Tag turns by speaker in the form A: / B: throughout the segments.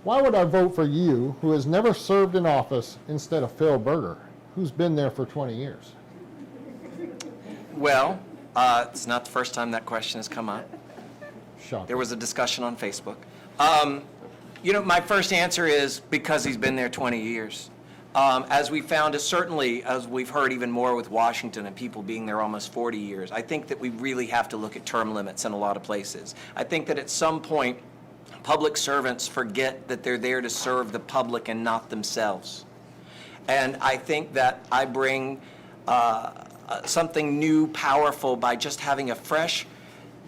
A: Why would I vote for you, who has never served in office, instead of Phil Berger, who's been there for 20 years?
B: Well, it's not the first time that question has come up.
A: Shocking.
B: There was a discussion on Facebook. My first answer is because he's been there 20 years. As we found, certainly, as we've heard even more with Washington and people being there almost 40 years, I think that we really have to look at term limits in a lot of places. I think that at some point, public servants forget that they're there to serve the public and not themselves. And I think that I bring something new, powerful, by just having a fresh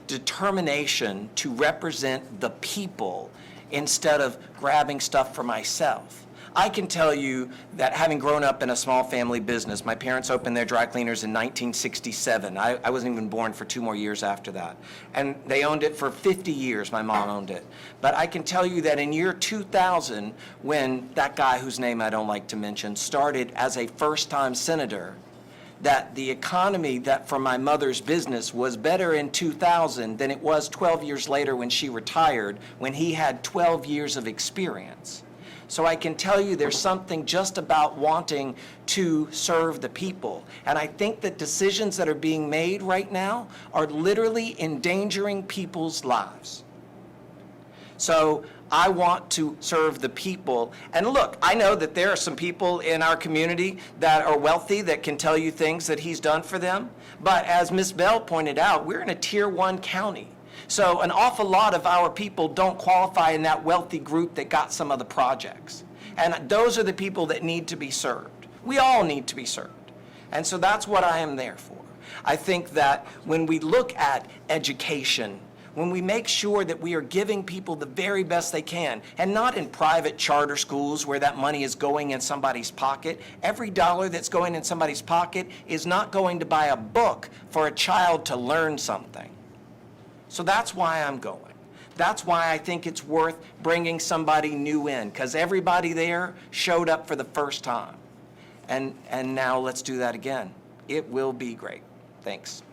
B: determination to represent the people instead of grabbing stuff for myself. I can tell you that having grown up in a small family business, my parents opened their dry cleaners in 1967. I wasn't even born for 2 more years after that. And they owned it for 50 years, my mom owned it. But I can tell you that in year 2000, when that guy whose name I don't like to mention started as a first-time senator, that the economy that for my mother's business was better in 2000 than it was 12 years later when she retired, when he had 12 years of experience. So I can tell you there's something just about wanting to serve the people. And I think that decisions that are being made right now are literally endangering people's lives. So I want to serve the people. And look, I know that there are some people in our community that are wealthy that can tell you things that he's done for them. But as Ms. Bell pointed out, we're in a Tier 1 county. So an awful lot of our people don't qualify in that wealthy group that got some of the projects. And those are the people that need to be served. We all need to be served. And so that's what I am there for. I think that when we look at education, when we make sure that we are giving people the very best they can, and not in private charter schools where that money is going in somebody's pocket. Every dollar that's going in somebody's pocket is not going to buy a book for a child to learn something. So that's why I'm going. That's why I think it's worth bringing somebody new in, because everybody there showed up for the first time. And now let's do that again. It will be great. Thanks.